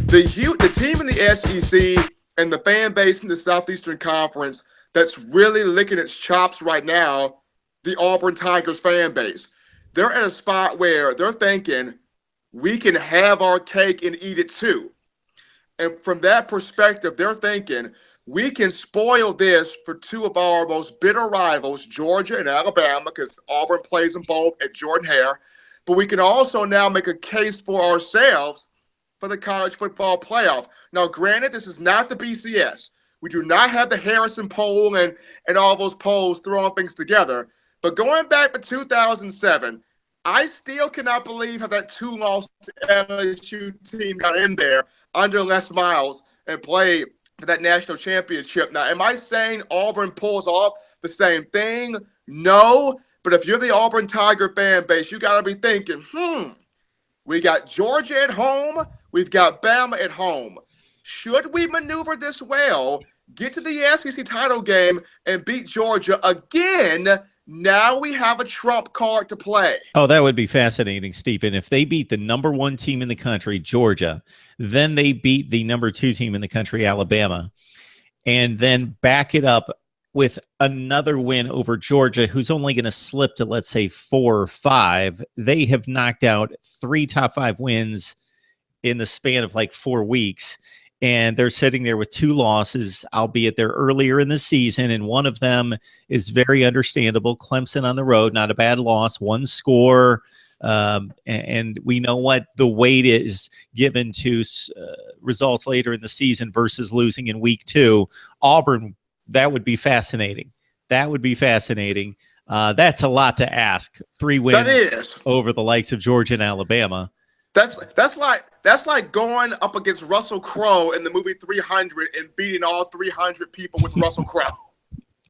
The team in the SEC and the fan base in the Southeastern Conference that's really licking its chops right now, the Auburn Tigers fan base. They're at a spot where they're thinking, we can have our cake and eat it too. And from that perspective, they're thinking, we can spoil this for two of our most bitter rivals, Georgia and Alabama, because Auburn plays them both at Jordan-Hare. But we can also now make a case for ourselves for the college football playoff. Now, granted, this is not the BCS. We do not have the Harrison poll and all those polls throwing things together. But going back to 2007, I still cannot believe how that two-loss LSU team got in there under Les Miles and played for that national championship. Now, am I saying Auburn pulls off the same thing? No. But if you're the Auburn Tiger fan base, you got to be thinking, we got Georgia at home. We've got Bama at home. Should we maneuver this well, get to the SEC title game, and beat Georgia again? Now we have a trump card to play. Oh, that would be fascinating, Stephen. If they beat the number 1 team in the country, Georgia, then they beat the number 2 team in the country, Alabama, and then back it up with another win over Georgia, who's only going to slip to, let's say, 4 or 5. They have knocked out 3 top 5 wins in the span of like 4 weeks. And they're sitting there with 2 losses, albeit they're earlier in the season. And one of them is very understandable. Clemson on the road, not a bad loss, 1 score. And we know what the weight is given to results later in the season versus losing in week 2. Auburn, that would be fascinating. That would be fascinating. That's a lot to ask. 3 wins over the likes of Georgia and Alabama. That's like going up against Russell Crowe in the movie 300 and beating all 300 people with Russell Crowe.